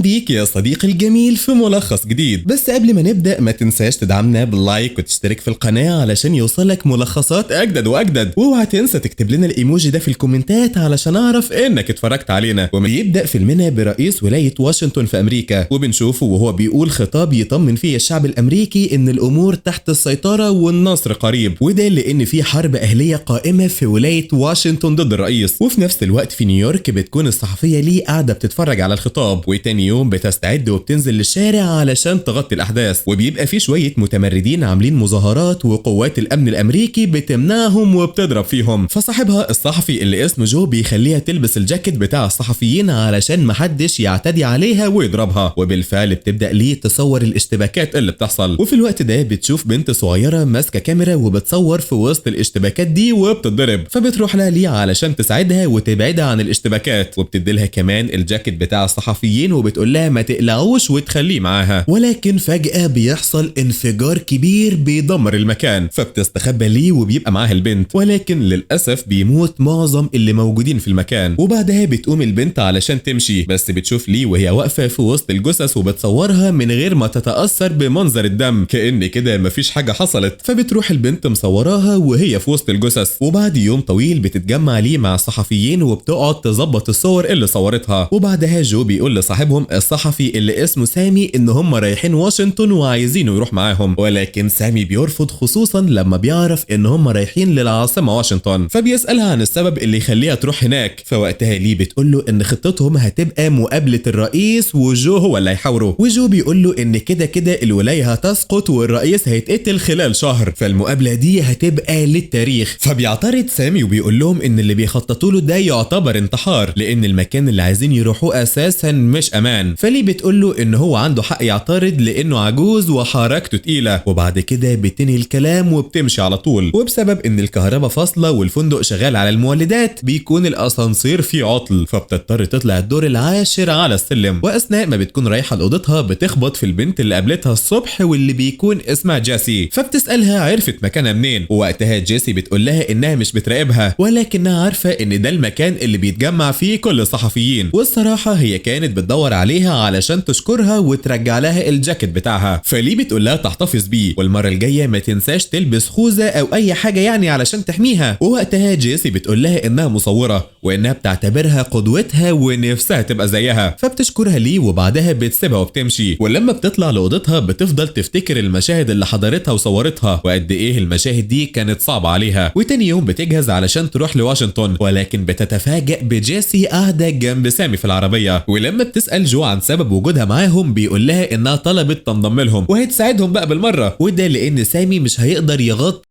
بيك يا صديقي الجميل في ملخص جديد. بس قبل ما نبدأ ما تنساش تدعمنا باللايك وتشترك في القناة علشان يوصلك ملخصات أجدد وأجدد، واوعى تنسى تكتب لنا الإيموجي ده في الكومنتات علشان أعرف إنك اتفرجت علينا. وبيبدأ فيلمنا برئيس ولاية واشنطن في أمريكا، وبنشوفه وهو بيقول خطاب يطمن فيه الشعب الأمريكي إن الأمور تحت السيطرة والنصر قريب، وده لأن في حرب أهلية قائمة في ولاية واشنطن ضد الرئيس. وفي نفس الوقت في نيويورك بتكون الصحفية ليه قاعدة بتتفرج على الخطاب، وتاني يوم بتستعد وبتنزل للشارع علشان تغطي الأحداث. وبيبقى في شوية متمردين عاملين مظاهرات وقوات الأمن الأمريكي بتمنعهم وبتضرب فيهم، فصاحبها الصحفي اللي اسمه جو بيخليها تلبس الجاكيت بتاع الصحفيين علشان محدش يعتدي عليها ويضربها. وبالفعل بتبدأ ليه تصور الاشتباكات اللي بتحصل، وفي الوقت ده بتشوف بنت صغيرة ماسكة كاميرا وبتصور في وسط الاشتباكات دي وبتتضرب، فبتروح لها ليه علشان تساعدها وتبعدها عن الاشتباكات، وبتديلها كمان الجاكيت بتاع الصحفيين وبتقول لها ما تقلعوش وتخليه معاها. ولكن فجأة بيحصل انفجار كبير بيدمر المكان، فبتستخبى ليه وبيبقى معاها البنت، ولكن للأسف بيموت معظم اللي موجودين في المكان. وبعدها بتقوم البنت علشان تمشي، بس بتشوف ليه وهي واقفة في وسط الجثث وبتصورها من غير ما تتأثر بمنظر الدم، كأن كده مفيش حاجة حصلت. فبتروح البنت مصوراها وهي في وسط الجثث، وبعد يوم طويل بتتجمع ليه مع الصحفيين وبتقعد تظبط الصور اللي صورتها. وبعدها جو بيقول لصاحبهم الصحفي اللي اسمه سامي ان هم رايحين واشنطن وعايزينه يروح معاهم، ولكن سامي بيرفض خصوصا لما بيعرف ان هم رايحين للعاصمة واشنطن، فبيسألها عن السبب اللي يخليها تروح هناك. فوقتها ليه بتقول له ان خطتهم هتبقى مقابلة الرئيس وجو هو اللي هيحاوره، وجو بيقول له ان كده كده الولاية هتسقط والرئيس هيتقتل خلال شهر، فالمقابلة دي هتبقى للتاريخ. فبيعترض سامي وبيقول لهم ان اللي بيخططوا له ده يعتبر انتحار، لان المكان اللي عايزين يروحوه اساسا مش امان. فليه بتقول له ان هو عنده حق يعترض لانه عجوز وحركته تقيلة. وبعد كده بتنهي الكلام وبتمشي على طول، وبسبب ان الكهرباء فاصلة والفندق شغال على المولدات بيكون الاسانسير فيه عطل، فبتضطر تطلع الدور العاشر على السلم. واثناء ما بتكون رايحة لاوضتها بتخبط في البنت اللي قابلتها الصبح واللي بيكون اسمها جيسي، فبتسألها عرفت مكانها منين. ووقتها جيسي بتقول لها انها مش بتراقبها، ولكنها عارفة ان ده المكان اللي بيتجمع فيه كل الصحفيين، والصراحة هي كانت بتدور عليها علشان تشكرها وترجع لها الجاكيت بتاعها. فليه بتقول لها تحتفظ بيه والمرة الجاية ما تنساش تلبس خوذة او اي حاجة يعني علشان تحميها. ووقتها جيسي بتقول لها انها مصورة وانها بتعتبرها قدوتها ونفسها تبقى زيها، فبتشكرها ليه وبعدها بتسيبها وبتمشي. ولما بتطلع لاوضتها بتفضل تفتكر المشاهد اللي حضرتها وصورتها وقد ايه المشاهد دي كانت صعبة عليها. وتاني يوم بتجهز علشان تروح لواشنطن، ولكن بتتفاجأ بجيسي قاعدة جنب سامي في العربية. ولما بتسأل جو عن سبب وجودها معاهم بيقول لها انها طلبت تنضم لهم وهتساعدهم بقى بالمرة، وده لان سامي مش هيقدر يغطي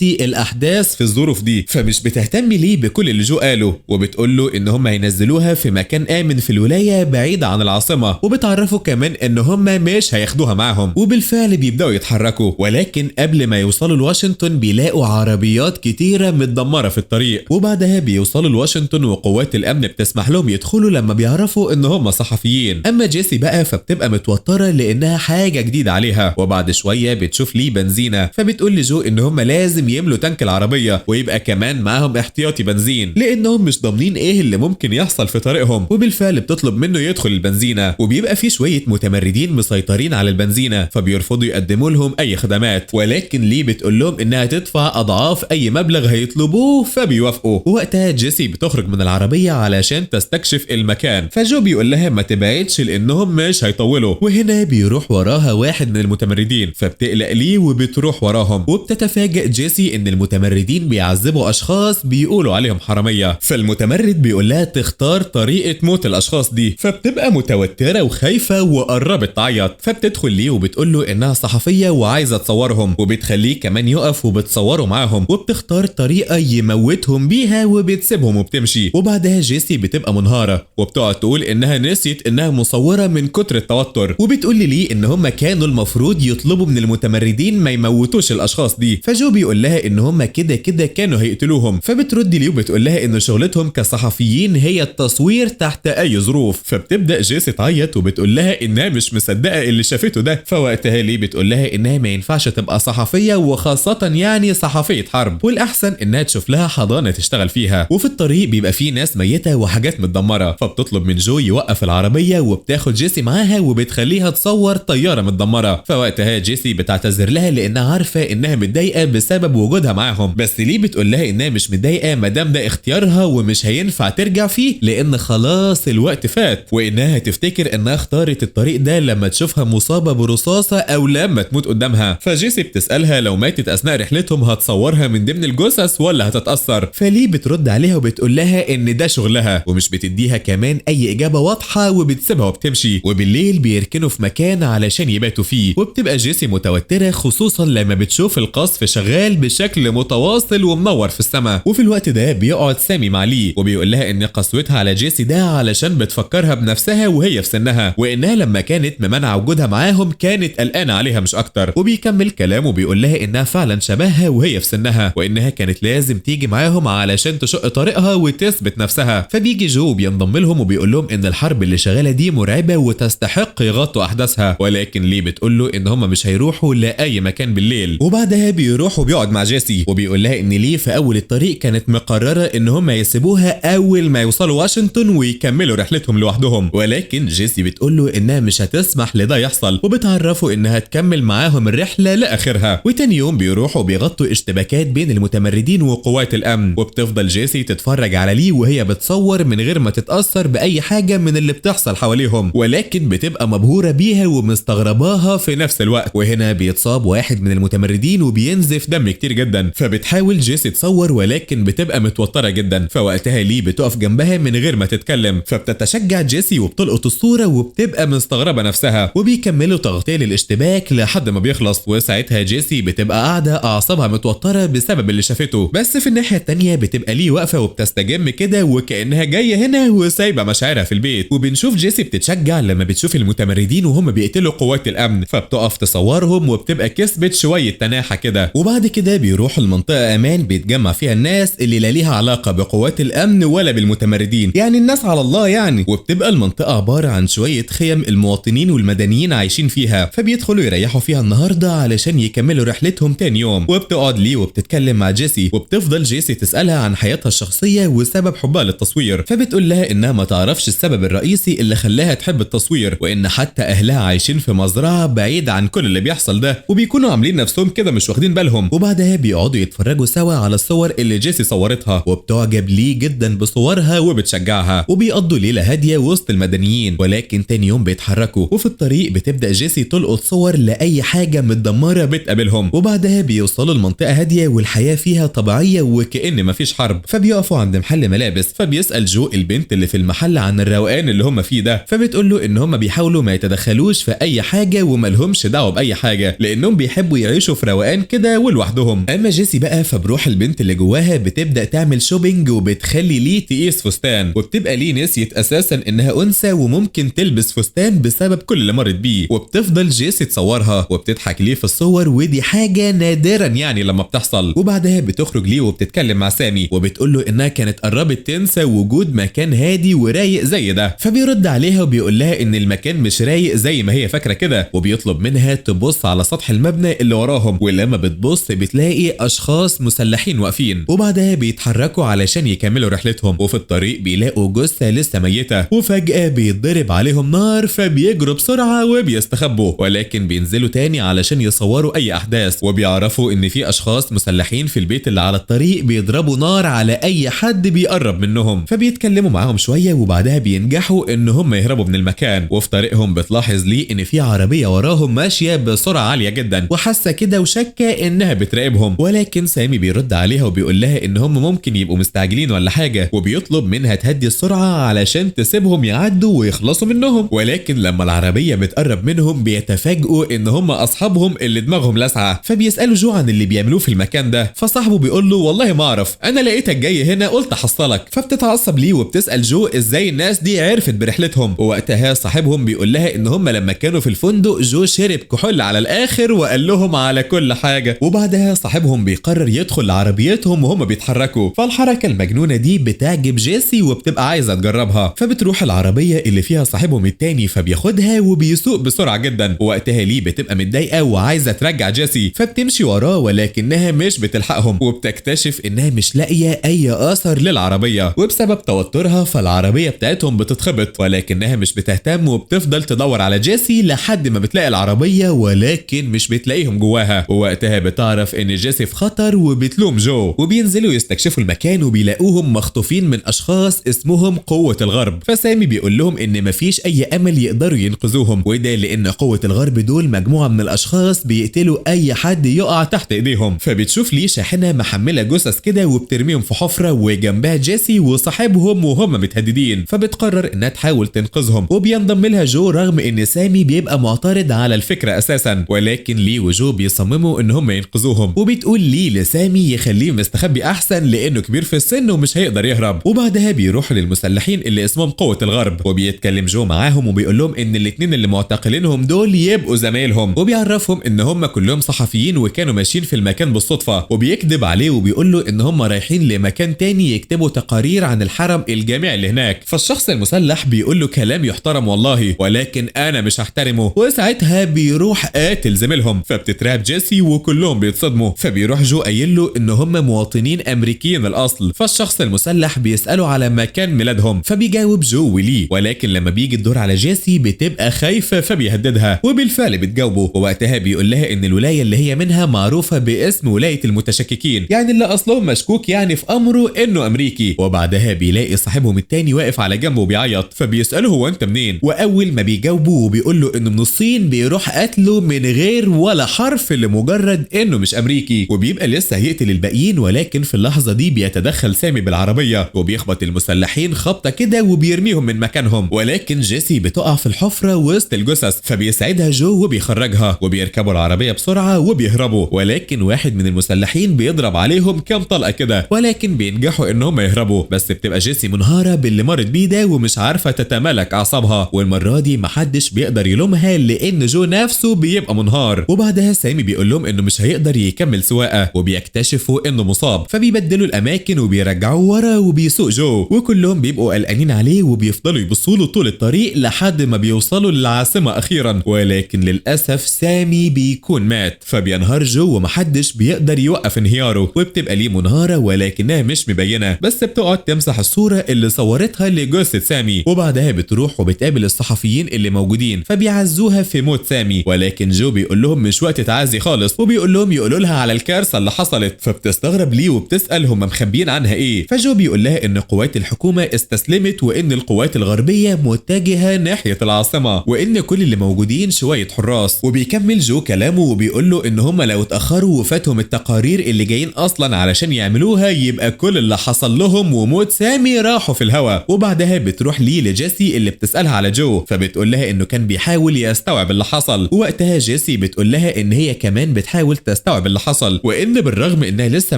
الاحداث في الظروف دي، فمش بتهتم ليه بكل اللي جو قاله. وبتقول له ان هم هينزلوها في مكان امن في الولايه بعيد عن العاصمه، وبتعرفه كمان ان هم مش هياخدوها معاهم. وبالفعل بيبداوا يتحركوا، ولكن قبل ما يوصلوا لواشنطن بيلاقوا عربيات كتيره متدمره في الطريق. وبعدها بيوصلوا لواشنطن وقوات الامن بتسمح لهم يدخلوا لما بيعرفوا ان هم صحفيين. اما جيسي بقى فبتبقى متوتره لانها حاجه جديده عليها. وبعد شويه بتشوف ليه بنزينه، فبتقول لجو ان هم لازم يملوا تانك العربية ويبقى كمان معاهم احتياطي بنزين لانهم مش ضامنين ايه اللي ممكن يحصل في طريقهم. وبالفعل بتطلب منه يدخل البنزينة، وبيبقى في شوية متمردين مسيطرين على البنزينة فبيرفضوا يقدموا لهم اي خدمات، ولكن ليه بتقول لهم انها تدفع اضعاف اي مبلغ هيطلبوه فبيوافقوا. ووقتها جيسي بتخرج من العربية علشان تستكشف المكان، فجو بيقول لها ما تبعدش لانهم مش هيطولوا. وهنا بيروح وراها واحد من المتمردين فبتقلق ليه وبتروح وراهم، وبتتفاجئ جيسي ان المتمردين بيعذبوا اشخاص بيقولوا عليهم حراميه. فالمتمرد بيقول لها تختار طريقه موت الاشخاص دي، فبتبقى متوتره وخايفه وقربت تعيط. فبتدخل ليه وبتقول له انها صحفيه وعايزه تصورهم، وبتخليه كمان يقف وبتصوره معاهم، وبتختار طريقه يموتهم بيها وبتسيبهم وبتمشي. وبعدها جيسي بتبقى منهاره وبتقعد تقول انها نسيت انها مصوره من كتر التوتر، وبتقول ليه ان هم كانوا المفروض يطلبوا من المتمردين ما يموتوش الاشخاص دي. فجو بيقول لها ان هم كده كده كانوا هيقتلوهم. فبترد لي وبتقول لها ان شغلتهم كصحفيين هي التصوير تحت اي ظروف. فبتبدا جيسي تعيط وبتقول لها انها مش مصدقه اللي شافته ده. فوقتها لي بتقول لها انها ما ينفعش تبقى صحفيه، وخاصه يعني صحفيه حرب، والاحسن انها تشوف لها حضانه تشتغل فيها. وفي الطريق بيبقى فيه ناس ميته وحاجات متدمره، فبتطلب من جو يوقف العربيه وبتاخد جيسي معاها وبتخليها تصور طياره متدمره. فوقتها جيسي بتعتذر لها لانها عارفه انها متضايقه بسبب وجودها معاهم، بس لي بتقول لها انها مش متضايقه مادام ده اختيارها ومش هينفع ترجع فيه لان خلاص الوقت فات، وانها تفتكر انها اختارت الطريق ده لما تشوفها مصابه برصاصه او لما تموت قدامها. فجيسي بتسالها لو ماتت اثناء رحلتهم هتصورها من ضمن الجثث ولا هتتاثر. فلي بترد عليها وبتقول لها ان ده شغلها ومش بتديها كمان اي اجابه واضحه وبتسيبها وبتمشي. وبالليل بيركنوا في مكان علشان يباتوا فيه، وبتبقى جيسي متوتره خصوصا لما بتشوف القصف شغال بشكل متواصل ومنور في السماء. وفي الوقت ده بيقعد سامي مع لي وبيقول لها ان قسوتها على جيسي ده علشان بتفكرها بنفسها وهي في سنها، وانها لما كانت ممنعه وجودها معاهم كانت قلقانه عليها مش اكتر. وبيكمل كلامه وبيقول لها انها فعلا شبهها وهي في سنها، وانها كانت لازم تيجي معاهم علشان تشق طريقها وتثبت نفسها. فبيجي جو بينضم لهم وبيقول لهم ان الحرب اللي شغاله دي مرعبه وتستحق يغطوا احداثها، ولكن لي بتقول له ان هم مش هيروحوا لاي مكان بالليل. وبعدها بيروح وبيقعد مع جيسي وبيقول لها ان لي في اول الطريق كانت مقرره ان هم يسيبوها اول ما يوصلوا واشنطن ويكملوا رحلتهم لوحدهم، ولكن جيسي بتقول له انها مش هتسمح لده يحصل، وبتعرفه انها تكمل معاهم الرحله لاخرها. وتاني يوم بيروحوا بيغطوا اشتباكات بين المتمردين وقوات الامن، وبتفضل جيسي تتفرج على لي وهي بتصور من غير ما تتاثر باي حاجه من اللي بتحصل حواليهم، ولكن بتبقى مبهوره بيها ومستغرباها في نفس الوقت. وهنا بيتصاب واحد من المتمردين وبينزف دم كتير جدا، فبتحاول جيسي تصور ولكن بتبقى متوتره جدا. فوقتها لي بتقف جنبها من غير ما تتكلم، فبتتشجع جيسي وبتلقط الصوره وبتبقى مستغربه نفسها. وبيكملوا تغطيه للاشتباك لحد ما بيخلص، وساعتها جيسي بتبقى قاعده اعصابها متوتره بسبب اللي شافته. بس في الناحيه التانيه بتبقى لي واقفه وبتستجم كده وكانها جايه هنا وسايبه مشاعرها في البيت. وبنشوف جيسي بتتشجع لما بتشوف المتمردين وهم بيقتلوا قوات الامن، فبتقف تصورهم وبتبقى كسبت شويه تناحه كده. وبعد كده بيروحوا المنطقه امان بيتجمع فيها الناس اللي لا ليها علاقه بقوات الامن ولا بالمتمردين، يعني الناس على الله يعني. وبتبقى المنطقه عباره عن شويه خيم المواطنين والمدنيين عايشين فيها، فبيدخلوا يريحوا فيها النهارده علشان يكملوا رحلتهم تاني يوم. وبتقعد لي وبتتكلم مع جيسي، وبتفضل جيسي تسالها عن حياتها الشخصيه وسبب حبها للتصوير. فبتقول لها انها ما تعرفش السبب الرئيسي اللي خلاها تحب التصوير، وان حتى اهلها عايشين في مزرعه بعيد عن كل اللي بيحصل ده، وبيكونوا عاملين نفسهم كده مش واخدين بالهم. وبعدها بيقعدوا يتفرجوا سوا على الصور اللي جيسي صورتها، وبتعجب لي جدا بصورها وبتشجعها. وبيقضوا ليله هاديه وسط المدنيين، ولكن تاني يوم بيتحركوا. وفي الطريق بتبدا جيسي تلقط صور لاي حاجه متدمره بتقابلهم. وبعدها بيوصلوا لمنطقه هاديه والحياه فيها طبيعيه وكأن مفيش حرب. فبيقفوا عند محل ملابس، فبيسال جو البنت اللي في المحل عن الروقان اللي هم فيه ده، فبتقول له ان هم بيحاولوا ما يتدخلوش في اي حاجه وملهمش دعوه باي حاجه لانهم بيحبوا يعيشوا في روقان كده ولوحدهم. اما جيسي بقى فبروح البنت اللي جواها بتبدا تعمل شوبينج وبتخلي لي تقيس فستان، وبتبقى لي نسيت اساسا انها انثى وممكن تلبس فستان بسبب كل اللي مرت بيه. وبتفضل جيسي تصورها وبتضحك ليه في الصور، ودي حاجه نادرا يعني لما بتحصل. وبعدها بتخرج ليه وبتتكلم مع سامي وبتقول له انها كانت قربت تنسى وجود مكان هادي ورايق زي ده. فبيرد عليها وبيقول لها ان المكان مش رايق زي ما هي فاكره كده، وبيطلب منها تبص على سطح المبنى اللي وراهم. ولما بتبص بتلاقي اشخاص مسلحين واقفين، وبعدها بيتحركوا علشان يكملوا رحلتهم. وفي الطريق بيلاقوا جثه لسه ميته، وفجاه بيتضرب عليهم نار فبيجروا بسرعه وبيستخبوا، ولكن بينزلوا تاني علشان يصوروا اي احداث. وبيعرفوا ان في اشخاص مسلحين في البيت اللي على الطريق بيضربوا نار على اي حد بيقرب منهم. فبيتكلموا معاهم شويه وبعدها بينجحوا ان هم يهربوا من المكان. وفي طريقهم بتلاحظ لي ان في عربيه وراهم ماشيه بسرعه عاليه جدا، وحاسه كده وشاكه انها بتراقبهم. ولكن سامي بيرد عليها وبيقول لها ان هم ممكن يبقوا مستعجلين ولا حاجه، وبيطلب منها تهدي السرعه علشان تسيبهم يعدوا ويخلصوا منهم. ولكن لما العربيه بتقرب منهم بيتفاجئوا ان هم اصحابهم اللي دماغهم لاسعه. فبيسالوا جو عن اللي بيعملوه في المكان ده، فصاحبه بيقول له والله ما اعرف، انا لقيتك جاي هنا قلت احصلك. فبتتعصب ليه وبتسال جو ازاي الناس دي عرفت برحلتهم. ووقتها صاحبهم بيقول لها ان هم لما كانوا في الفندق جو شرب كحول على الاخر وقال لهم على كل حاجه. وبعدها صاحبهم بيقرر يدخل لعربيتهم وهم بيتحركوا، فالحركة المجنونة دي بتعجب جيسي وبتبقى عايزة تجربها، فبتروح العربية اللي فيها صاحبهم التاني فبياخدها وبيسوق بسرعة جدا. ووقتها لي بتبقى متضايقة وعايزة ترجع جيسي، فبتمشي وراه ولكنها مش بتلحقهم، وبتكتشف انها مش لاقية اي اثر للعربية، وبسبب توترها فالعربية بتاعتهم بتتخبط، ولكنها مش بتهتم وبتفضل تدور على جيسي لحد ما بتلاقي العربية ولكن مش بتلاقيهم جواها. ووقتها بتعرف ان جيسي في خطر وبتلوم جو، وبينزلوا يستكشفوا المكان وبيلاقوهم مخطوفين من اشخاص اسمهم قوة الغرب. فسامي بيقول لهم ان مفيش اي امل يقدروا ينقذوهم، وده لان قوة الغرب دول مجموعة من الاشخاص بيقتلوا اي حد يقع تحت ايديهم. فبتشوف ليه شاحنة محملة جثث كده وبترميهم في حفرة وجنبها جيسي وصاحبهم وهم متهددين، فبتقرر انها تحاول تنقذهم، وبينضم لها جو رغم ان سامي بيبقى معترض على الفكرة اساسا، ولكن لي وجو بيصمموا ان هم ينقذوهم. وبتقول لي لسامي يخليه مستخبي احسن لانه كبير في السن ومش هيقدر يهرب. وبعدها بيروح للمسلحين اللي اسمهم قوة الغرب، وبيتكلم جو معاهم وبيقول لهم ان الاتنين اللي معتقلينهم دول يبقوا زمايلهم، وبيعرفهم ان هم كلهم صحفيين وكانوا ماشيين في المكان بالصدفة، وبيكذب عليه وبيقول له ان هم رايحين لمكان تاني يكتبوا تقارير عن الحرم الجامعي اللي هناك. فالشخص المسلح بيقول له كلام يحترم والله، ولكن انا مش هحترمه. وساعتها بيروح قاتل زميلهم، فبتترعب جيسي وكلهم بيتصدموا. فبيروح جو قايل له ان هم مواطنين امريكيين الاصل. فالشخص المسلح بيساله على مكان ميلادهم، فبيجاوب جو وليه، ولكن لما بيجي الدور على جيسي بتبقى خايفه فبيهددها، وبالفعل بتجاوبه. ووقتها بيقول لها ان الولايه اللي هي منها معروفه باسم ولايه المتشككين، يعني اللي اصلهم مشكوك يعني في امره انه امريكي. وبعدها بيلاقي صاحبهم التاني واقف على جنبه وبيعيط، فبيساله هو انت منين؟ واول ما بيجاوبه وبيقول له انه من الصين بيروح قتله من غير ولا حرف لمجرد انه مش امريكي. وبيبقى لسه هيقتل الباقيين، ولكن في اللحظه دي بيتدخل سامي بالعربيه وبيخبط المسلحين خبطه كده وبيرميهم من مكانهم، ولكن جيسي بتقع في الحفره وسط الجثث، فبيساعدها جو وبيخرجها، وبيركبوا العربيه بسرعه وبيهربوا. ولكن واحد من المسلحين بيضرب عليهم كام طلقه كده، ولكن بينجحوا ان هم يهربوا. بس بتبقى جيسي منهاره باللي مرت بيه ده ومش عارفه تتمالك اعصابها، والمره دي محدش بيقدر يلومها لان جو نفسه بيبقى منهار. وبعدها سامي بيقول لهم انه مش هيقدر يكمل سواقه، وبيكتشفوا انه مصاب، فبيبدلوا الاماكن وبيرجعوه ورا وبيسوق جو، وكلهم بيبقوا قلقانين عليه وبيفضلوا يبصوا له طول الطريق لحد ما بيوصلوا للعاصمه اخيرا. ولكن للاسف سامي بيكون مات، فبينهار جو ومحدش بيقدر يوقف انهياره، وبتبقى ليه منهاره ولكنها مش مبينه، بس بتقعد تمسح الصوره اللي صورتها لجثه سامي. وبعدها بتروح وبتقابل الصحفيين اللي موجودين، فبيعزوها في موت سامي، ولكن جو بيقول لهم مش وقت تعازي خالص، وبيقول لهم يقولوا لها على الكارثه اللي حصلت. فبتستغرب ليه وبتسال هم مخبيين عنها ايه. فجو بيقول لها ان قوات الحكومه استسلمت، وان القوات الغربيه متجهه ناحيه العاصمه، وان كل اللي موجودين شويه حراس. وبيكمل جو كلامه وبيقول له ان هم لو اتاخروا وفاتهم التقارير اللي جايين اصلا علشان يعملوها يبقى كل اللي حصل لهم وموت سامي راحوا في الهوا. وبعدها بتروح ليه لجيسي اللي بتسالها على جو، فبتقول لها انه كان بيحاول يستوعب اللي حصل. ووقتها جيسي بتقول لها ان هي كمان بتحاول تستوعب اللي حصل، وان بالرغم انها لسه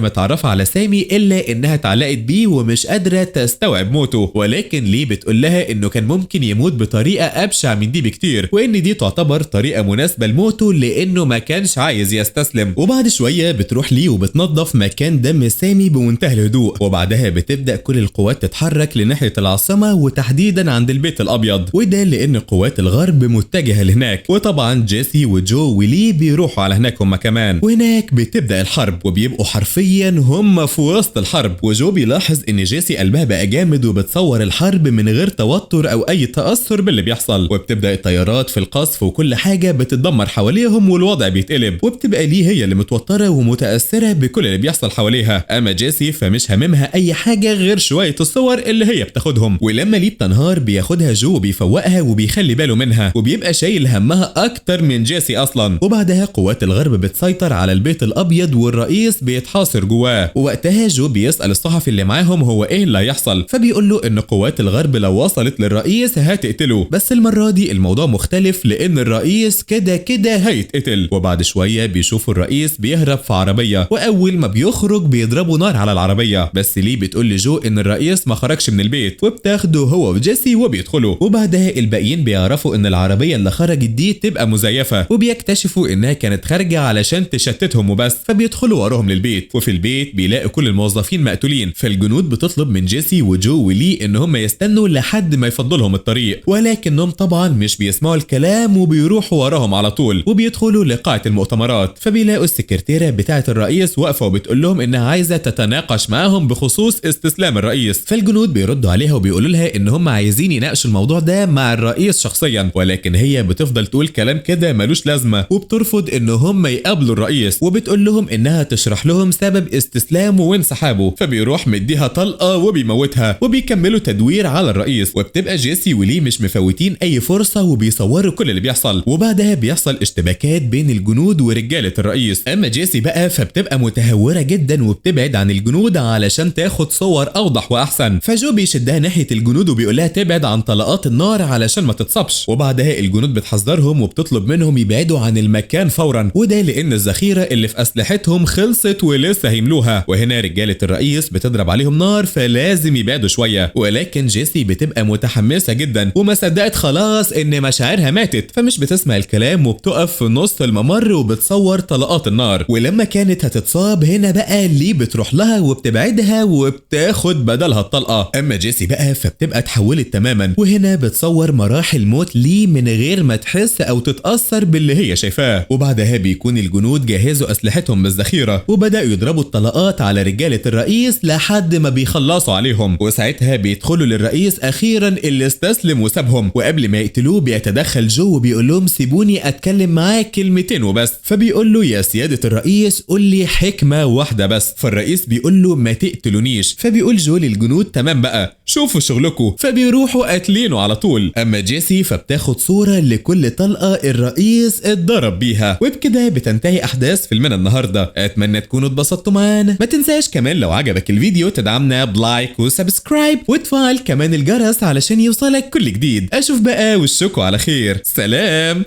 متعرفه على سامي الا انها اتعلقت بيه ومش قادره تستوعب موته. ولكن ليه بتقول لها انه كان ممكن يموت بطريقه ابشع من دي بكتير، وان دي تعتبر طريقه مناسبه لموته لانه ما كانش عايز يستسلم. وبعد شويه بتروح ليه وبتنظف مكان دم سامي بمنتهى الهدوء، وبعدها بتبدا كل القوات تتحرك لناحيه العاصمه وتحديدا عند البيت الابيض، وده لان قوات الغرب متجهه لهناك. وطبعا جيسي وجو ولي بيروحوا على هناك هم كمان، وهناك بتبدا الحرب وبيبقوا حرفيا هم في وسط الحرب. وجو بيلاحظ ان جيسي قلبها بقى جامد وبتصور الحرب من غير توتر او اي تاثر باللي بيحصل، وبتبدا الطيارات في القصف وكل حاجه بتتدمر حواليهم والوضع بيتقلب، وبتبقى ليه هي اللي متوتره ومتاثره بكل اللي بيحصل حواليها. اما جيسي فمش هاممها اي حاجه غير شويه الصور اللي هي بتاخدهم. ولما ليه بتنهار بياخدها جو وبيفوقها وبيخلي باله منها، وبيبقى شايل همها اكتر من جيسي اصلا. وبعدها قوات الغرب بتسيطر على البيت الابيض والرئيس بيتحاصر جواه. ووقتها جو بيسال الصحفي اللي معاهم هو ايه اللي هيحصل، فبيقول له ان قوات الغرب لو وصلت للرئيس هتقتله، بس المره دي الموضوع مختلف لان الرئيس كده كده هيتقتل. وبعد شويه بيشوفوا الرئيس بيهرب في عربيه، واول ما بيخرج بيضربوا نار على العربيه، بس ليه بتقول لجو ان الرئيس ما خرجش من البيت، وبتاخده هو وجيسي وبيدخلوا. وبعدها الباقيين بيعرفوا ان العربيه اللي خرجت دي تبقى مزيفه، وبيكتشفوا انها كانت خارجه علشان تشتتهم عليهم وبس، فبيدخلوا وراهم للبيت، وفي البيت بيلاقوا كل الموظفين مقتولين. فالجنود بتطلب من جيسي وجو ولي ان هم يستنوا لحد ما يفضلهم الطريق، ولكنهم طبعا مش بيسمعوا الكلام وبيروحوا وراهم على طول، وبيدخلوا لقاعة المؤتمرات. فبيلاقوا السكرتيرة بتاعة الرئيس واقفة وبتقول لهم انها عايزة تتناقش معاهم بخصوص استسلام الرئيس. فالجنود بيردوا عليها وبيقولوا لها ان هم عايزين يناقشوا الموضوع ده مع الرئيس شخصيا، ولكن هي بتفضل تقول كلام كده ملوش لازمة، وبترفض ان هم يقابلوا الرئيس، وبتقول لهم انها تشرح لهم سبب استسلامه وانسحابه. فبيروح مديها طلقة وبيموتها، وبيكملوا تدوير على الرئيس. وبتبقى جيسي ولي مش مفوتين اي فرصة وبيصوروا كل اللي بيحصل، وبعدها بيحصل اشتباكات بين الجنود ورجالة الرئيس. اما جيسي بقى فبتبقى متهورة جدا وبتبعد عن الجنود علشان تاخد صور اوضح واحسن. فجو بيشدها ناحية الجنود وبيقولها تبعد عن طلقات النار علشان ما تتصابش، وبعدها الجنود بتحذرهم وبتطلب منهم يبعدوا عن المكان فورا، وده لان الذخيرة اللي في اسلحتهم خلصت ولسه هيملوها. وهنا رجالة الرئيس بتضرب عليهم نار فلازم يبعدوا شوية، ولكن جيسي بتبقى متحمسة جدا وما صدقت خلاص ان مشاعرها ماتت، فمش بتسمع الكلام وبتقف في نص الممر وبتصور طلقات النار. ولما كانت هتتصاب هنا بقى لي بتروح لها وبتبعدها وبتاخد بدلها الطلقة. اما جيسي بقى فبتبقى اتحولت تماما، وهنا بتصور مراحل موت لي من غير ما تحس او تتأثر باللي هي شايفاه. وبعدها بيكون الجنود جهزوا اسلحتهم بالذخيرة وبدأوا يضربوا الطلقات على رجالة الرئيس لحد ما بيخلصوا عليهم، وساعتها بيدخلوا للرئيس اخيرا اللي استسلم وسابهم. وقبل ما يقتلوه بيتدخل جو وبيقول لهم سيبوني اتكلم معاك كلمتين وبس. فبيقول له يا سيادة الرئيس قول لي حكمة واحدة بس. فالرئيس بيقول له ما تقتلونيش. فبيقول جو للجنود تمام بقى شوفوا شغلكم، فبيروحوا قاتلينه على طول. اما جيسي فبتاخد صورة لكل طلقة الرئيس اتضرب بيها. وبكده بتنتهي احداث فيلمنا النهارده. اتمنى تكونوا اتبسطتوا معانا. ما تنساش كمان لو عجبك الفيديو تدعمنا بلايك وسبسكرايب وتفعل كمان الجرس علشان يوصلك كل جديد. اشوف بقى وشكوا على خير. سلام.